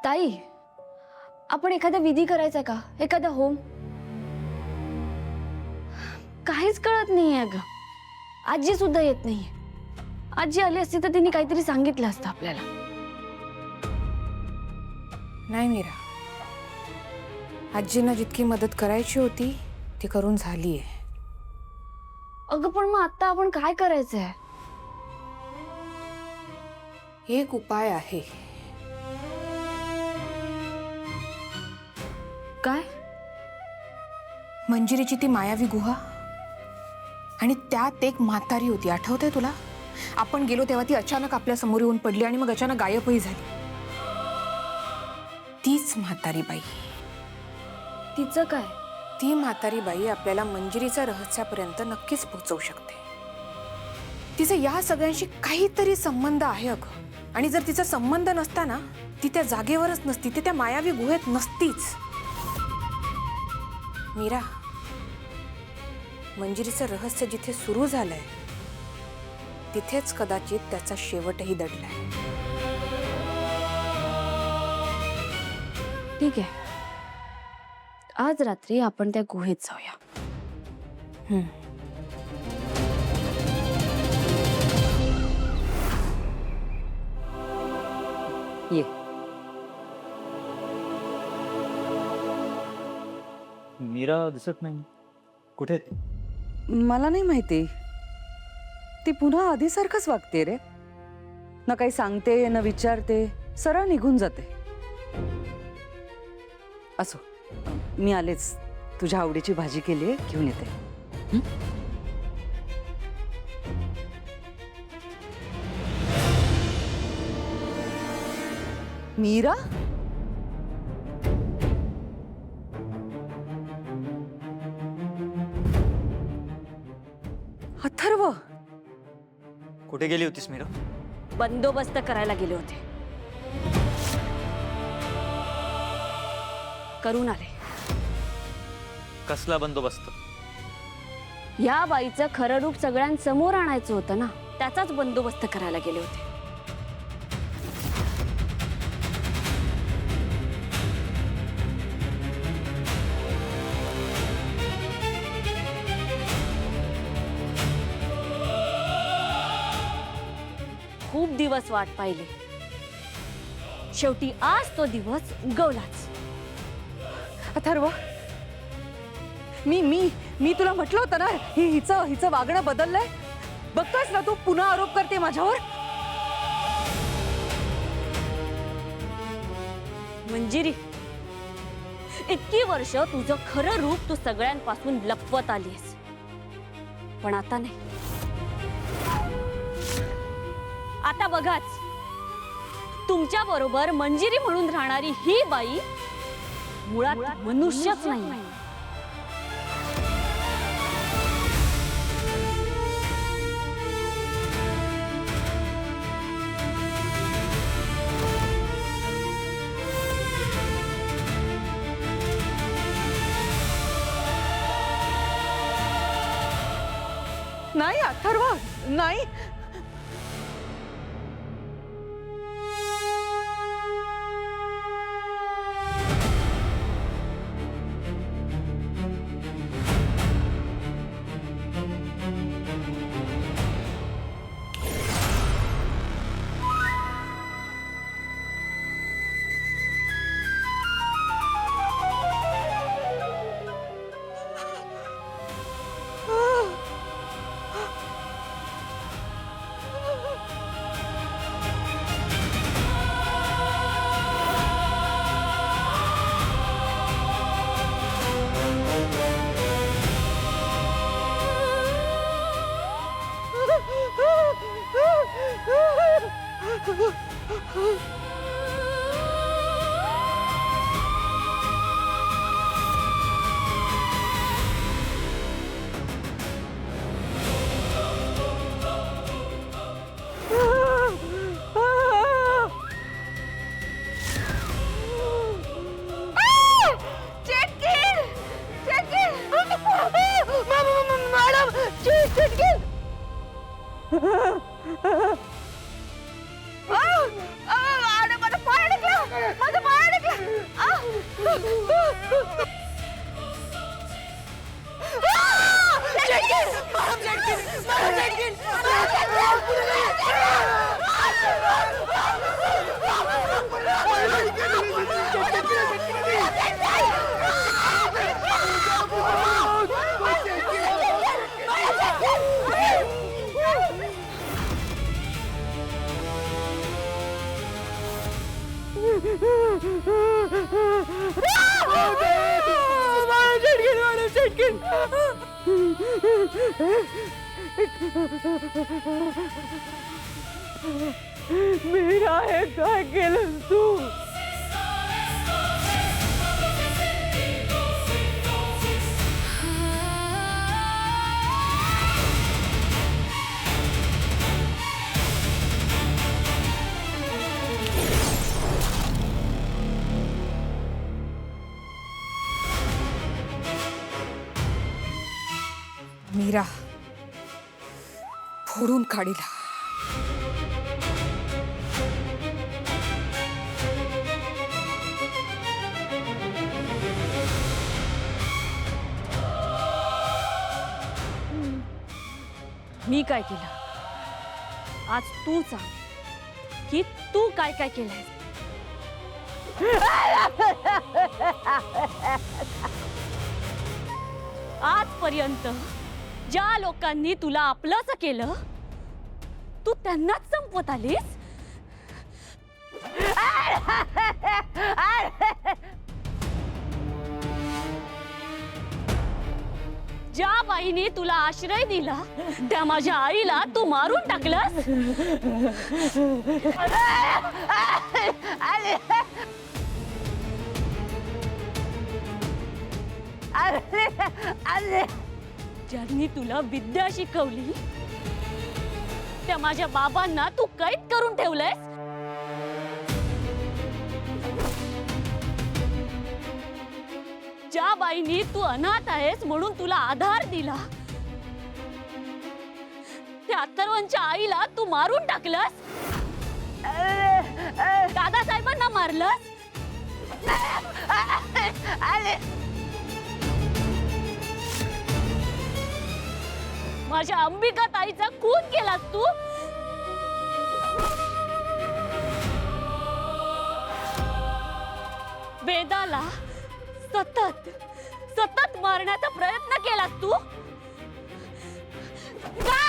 ताई, आपण एखादा विधी करायचा का? एखादा होम? काहीच कळत नाहीये अगं. आजी सुद्धा येत नाहीये. आजी आली असती तर तिने काहीतरी सांगितलं असतं आपल्याला. नाही मीरा, आजींना जितकी मदत करायची होती ती करून झालीये. अगं पण मग आता आपण काय करायचंय? एक उपाय आहे. काय? मंजिरीची ती मायावी गुहा आणि त्यात एक म्हातारी होती, आठवतंय तुला? आपण गेलो तेव्हा ती अचानक आपल्या समोर येऊन पडली आणि मग अचानक गायबही झाली. तीच म्हातारी बाई. तिचं काय? ती म्हातारी बाई आपल्याला मंजिरीच्या रहस्यापर्यंत नक्कीच पोहोचवू शकते. तिचा या सगळ्यांशी काहीतरी संबंध आहे अगं. आणि जर तिचा संबंध नसता ना, ती त्या जागेवरच नसती, ती त्या मायावी गुहेत नसतीच. मीरा, मंजिरीचं रहस्य जिथे सुरू झालंय तिथेच कदाचित त्याचा शेवटही दडलाय. ठीक आहे, आज रात्री आपण त्या गुहेत जाऊया. ये. मीरा दिसत नाही. कुठे आहे ती? मला नाही माहिती. ती पुन्हा आधीसारखंच वागते रे. ना काही सांगते ना विचारते, सरळ निघून जाते. असो, मी आलेच. तुझ्या आवडीची भाजी केली आहे, घेऊन येते. मीरा, अथर्व, कुठे गेली होतीस मीरा? बंदोबस्त करायला गेले होते. करून आले. कसला बंदोबस्त? या बाईचं खरं रूप सगळ्यांसमोर आणायचं होतं ना, त्याचाच बंदोबस्त करायला गेले होते. खूप दिवस वाट पाहिली. शेवटी आज तो दिवस उगवलाच. अथर्व, मी तुला म्हटलं होतं ना, हिचं वागणं बदललंय. बघतोयस ना तू, पुन्हा आरोप करते माझ्यावर. मंजिरी, इतकी वर्ष तुझं खरं रूप तू सगळ्यांपासून लपवत आलीस, पण आता नाही. आता बघाच, तुमच्या बरोबर मंजिरी म्हणून राहणारी ही बाई मुळात मनुष्यच नाही. नाही अथर्व, नाही. मीरा, हे काय केलं तू? मीरा फोडून काढिला. मी काय केलं? आज तू सांग की तू काय काय केलंय. आजपर्यंत ज्या लोकांनी तुला आपलंच केलं तू त्यांनाच संपवत आलीस. ज्या बाईने तुला आश्रय दिला त्या माझ्या आईला तू मारून टाकलंस. ज्यांनी तुला विद्या शिकवली त्या माझ्या बाबांना तू कैद करून ठेवलंयस. ज्या बाईनी तू अनाथ आहेस म्हणून तुला आधार दिला त्या अथर्वच्या आईला तू मारून टाकलंस. दादासाहेबांना मारलंस. माझ्या अंबिका ताईचा खून केलास तू. वेदाला सतत सतत मारण्याचा प्रयत्न केलास तू. का?